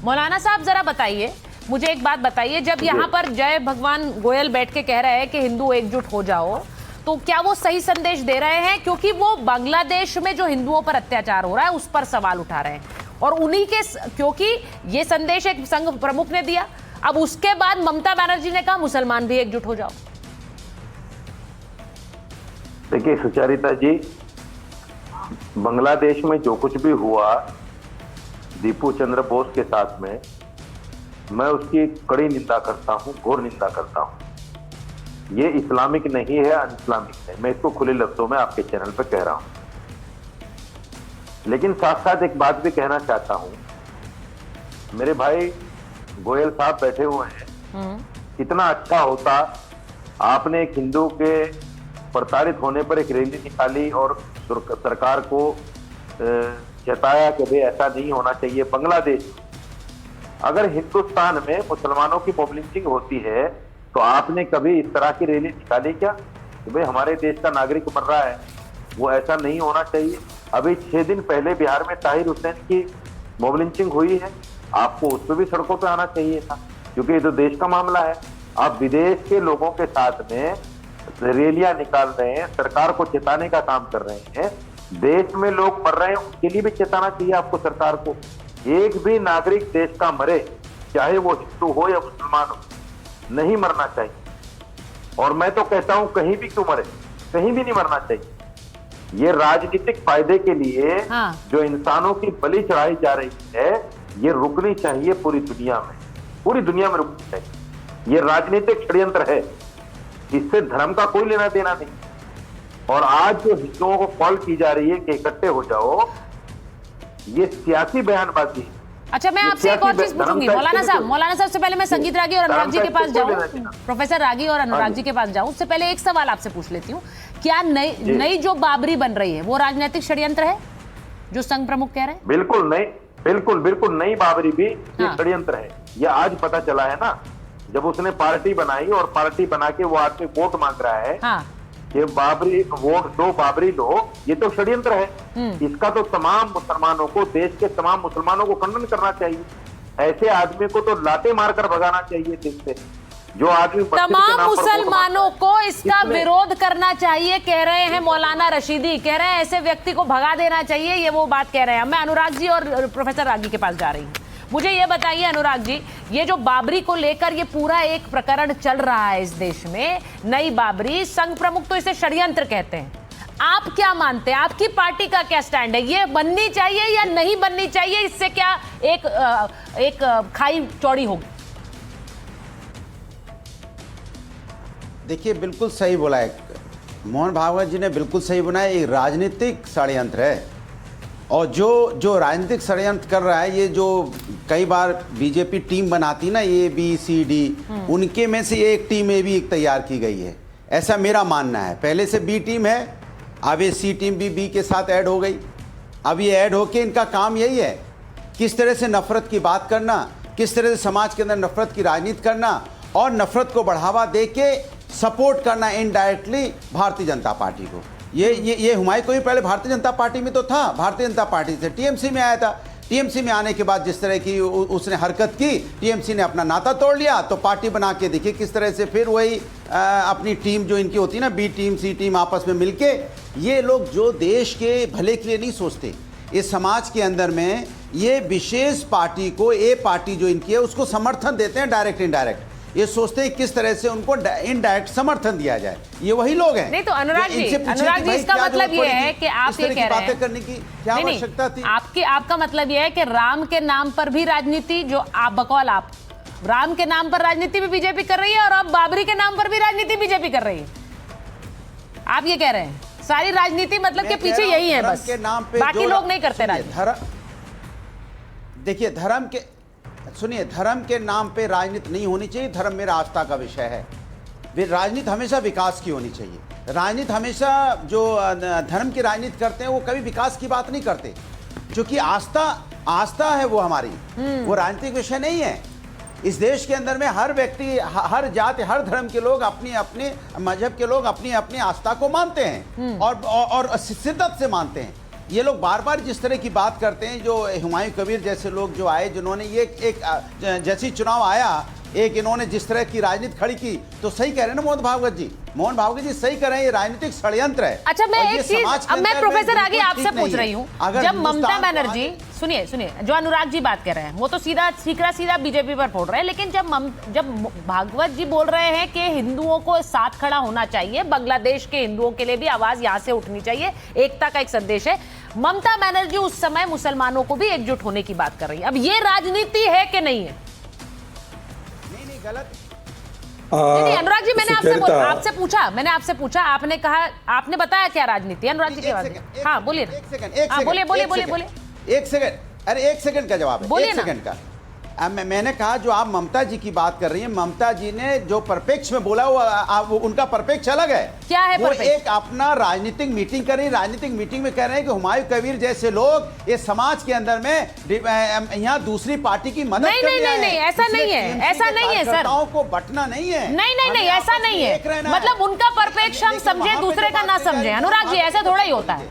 मौलाना साहब जरा बताइए, मुझे एक बात बताइए, जब यहाँ पर जय भगवान गोयल बैठ के कह रहे हैं कि हिंदू एकजुट हो जाओ, तो क्या वो सही संदेश दे रहे हैं? क्योंकि वो बांग्लादेश में जो हिंदुओं पर अत्याचार हो रहा है उस पर सवाल उठा रहे हैं, और उन्हीं के, क्योंकि ये संदेश एक संघ प्रमुख ने दिया, अब उसके बाद ममता बनर्जी ने कहा मुसलमान भी एकजुट हो जाओ। देखिए सुचारिता जी, बांग्लादेश में जो कुछ भी हुआ दीपू चंद्र बोस के साथ में, मैं उसकी कड़ी निंदा करता हूं, घोर निंदा करता हूं। ये इस्लामिक नहीं है, अन इस्लामिक है, मैं इसको खुले लफ्जों में आपके चैनल पर कह रहा हूं। लेकिन साथ साथ एक बात भी कहना चाहता हूं, मेरे भाई गोयल साहब बैठे हुए हैं, कितना अच्छा होता आपने एक हिंदू के प्रताड़ित होने पर एक रैली निकाली और सरकार को जताया कि भाई ऐसा नहीं होना चाहिए। बांग्लादेश, अगर हिंदुस्तान में मुसलमानों की मॉब लिंचिंग होती है तो आपने कभी इस तरह की रैली निकाली क्या कि भाई हमारे देश का नागरिक मर रहा है, वो ऐसा नहीं होना चाहिए। अभी 6 दिन पहले बिहार में ताहिर हुसैन की मॉब लिंचिंग हुई है, आपको उस पर भी सड़कों पे आना चाहिए था, क्योंकि ये तो देश का मामला है। आप विदेश के लोगों के साथ में रैलियां निकाल रहे हैं, सरकार को चेताने का काम कर रहे हैं। देश में लोग मर रहे हैं, उसके लिए भी चेताना चाहिए आपको, सरकार को। एक भी नागरिक देश का मरे, चाहे वो हिंदू हो या मुसलमान हो, नहीं मरना चाहिए। और मैं तो कहता हूं कहीं भी क्यों मरे, कहीं भी नहीं मरना चाहिए। ये राजनीतिक फायदे के लिए जो इंसानों की बलि चढ़ाई जा रही है, ये रुकनी चाहिए पूरी दुनिया में, पूरी दुनिया में रुकनी चाहिए। ये राजनीतिक षड्यंत्र है, इससे धर्म का कोई लेना देना नहीं। और आज जो हिंदुओं को कॉल की जा रही है कि इकट्ठे हो जाओ, ये सियासी बयानबाजी है। अच्छा, मैं आपसे एक और चीज पूछूंगी मौलाना साहब से पहले मैं संगीत रागी और अनुराग जी के पास जाऊं, प्रोफेसर रागी और अनुराग जी के पास जाऊं, उससे पहले एक सवाल आपसे पूछ लेती हूँ, क्या नई जो बाबरी बन रही है वो राजनीतिक षड्यंत्र है, जो संघ प्रमुख कह रहे हैं? बिल्कुल नहीं, बिल्कुल नई बाबरी भी षड्यंत्र है। ये आज पता चला है ना, जब उसने पार्टी बनाई और पार्टी बना के वो आदमी वोट मांग रहा है कि बाबरी वोट दो, बाबरी दो, ये तो षड्यंत्र है। इसका तो तमाम मुसलमानों को, देश के तमाम मुसलमानों को खंडन करना चाहिए। ऐसे आदमी को तो लाते मारकर भगाना चाहिए देश से। जो आदमी तमाम मुसलमानों को इसका विरोध करना चाहिए, कह रहे हैं मौलाना रशीदी, कह रहे हैं ऐसे व्यक्ति को भगा देना चाहिए, ये वो बात कह रहे हैं। मैं अनुराग जी और प्रोफेसर रागी के पास जा रही हूँ। मुझे ये बताइए अनुराग जी, ये जो बाबरी को लेकर ये पूरा एक प्रकरण चल रहा है इस देश में, नई बाबरी, संघ प्रमुख तो इसे षड्यंत्र कहते हैं, आप क्या मानते हैं, आपकी पार्टी का क्या स्टैंड है? ये बननी चाहिए या नहीं बननी चाहिए? इससे क्या एक खाई चौड़ी होगी? देखिए, बिल्कुल सही बोला है मोहन भागवत जी ने, बिल्कुल सही बनाया। ये राजनीतिक षड्यंत्र है, और जो राजनीतिक षड्यंत्र कर रहा है, ये जो कई बार बीजेपी टीम बनाती ना, ABCD, उनके में से एक टीम भी तैयार की गई है, ऐसा मेरा मानना है। पहले से B टीम है, अब ये C टीम भी B के साथ ऐड हो गई। अब ये ऐड होके इनका काम यही है, किस तरह से नफरत की बात करना, किस तरह से समाज के अंदर नफरत की राजनीति करना और नफरत को बढ़ावा दे के सपोर्ट करना इनडायरेक्टली भारतीय जनता पार्टी को। ये हुमायूं को भी पहले भारतीय जनता पार्टी में तो था, भारतीय जनता पार्टी से TMC में आया था। TMC में आने के बाद जिस तरह की उसने हरकत की, TMC ने अपना नाता तोड़ लिया, तो पार्टी बना के देखिए किस तरह से फिर वही अपनी टीम जो इनकी होती है ना, B टीम C टीम, आपस में मिलके ये लोग जो देश के भले के लिए नहीं सोचते, इस समाज के अंदर में ये विशेष पार्टी को, A पार्टी जो इनकी है, उसको समर्थन देते हैं डायरेक्ट इनडायरेक्ट। ये सोचते हैं किस तरह से उनको इनडायरेक्ट समर्थन दिया जाए। ये वही लोग हैं। नहीं तो अनुराग जी इसका मतलब ये है कि आप ये कह रहे हैं बातें करने की क्या आवश्यकता थी? आपका मतलब ये है कि राम के नाम पर भी राजनीति, जो आप बकौल आप राम के नाम पर राजनीति भी बीजेपी कर रही है, और अब बाबरी के नाम पर भी राजनीति बीजेपी कर रही है। आप ये कह रहे हैं सारी राजनीति मतलब के पीछे यही है, बस बाकी लोग नहीं करते राजनीति। देखिए, सुनिए, धर्म के नाम पे राजनीति नहीं होनी चाहिए। धर्म मेरा आस्था का विषय है। राजनीति हमेशा विकास की होनी चाहिए। राजनीति हमेशा, जो धर्म की राजनीति करते हैं वो कभी विकास की बात नहीं करते, क्योंकि आस्था है वो हमारी, वो राजनीतिक विषय नहीं है। इस देश के अंदर में हर व्यक्ति, हर जाति, हर धर्म के लोग, अपने अपने मजहब के लोग अपनी अपनी आस्था को मानते हैं और शिद्दत से मानते हैं। ये लोग बार बार जिस तरह की बात करते हैं, जो हुमायूं कबीर जैसे लोग जो आए, जिन्होंने ये जैसी चुनाव आया, एक इन्होंने जिस तरह की राजनीति खड़ी की, तो सही कह रहे हैं ना मोहन भागवत जी सही कह रहे हैं, ये राजनीतिक षड्यंत्र है। अच्छा, मैं और ये एक चीज समाज के अब मैं अंदर में प्रोफेसर आगे बिल्कुल आपसे ठीक पूछ नहीं रही है। हूँ, अगर जब ममता हिंदुस्तान को बनर्जी, सुनिए जो अनुराग जी बात कर रहे हैं वो तो सीधा बीजेपी पर फोड़ रहे हैं, लेकिन जब भागवत जी बोल रहे हैं कि हिंदुओं को साथ खड़ा होना चाहिए, बांग्लादेश के हिंदुओं के लिए भी आवाज यहां से उठनी चाहिए, एकता का एक संदेश है, ममता बनर्जी उस समय मुसलमानों को भी एकजुट होने की बात कर रही है। अब ये राजनीति है कि नहीं है? नहीं गलत। नहीं, अनुराग जी, मैंने आपसे पूछा, आपने कहा, आपने बताया क्या राजनीति है अनुराग जी के बाद? हाँ बोलिए, बोलिए एक सेकंड, अरे एक सेकंड का जवाब है, एक सेकंड का। मैंने कहा जो आप ममता जी की बात कर रही हैं, ममता जी ने जो परिप्रेक्ष्य में बोला वो उनका परिप्रेक्ष्य अलग है। क्या है वो परिप्रेक्ष्य? एक अपना राजनीतिक मीटिंग कर रही, राजनीतिक मीटिंग में कह रहे हैं कि हुमायूं कबीर जैसे लोग ये समाज के अंदर में यहाँ दूसरी पार्टी की मदद नहीं, ऐसा नहीं है सर, को बटना नहीं है। नहीं, ऐसा नहीं है, मतलब उनका परिप्रेक्ष्य हम समझे, दूसरे का ना समझे। अनुराग जी, ऐसा थोड़ा ही होता है।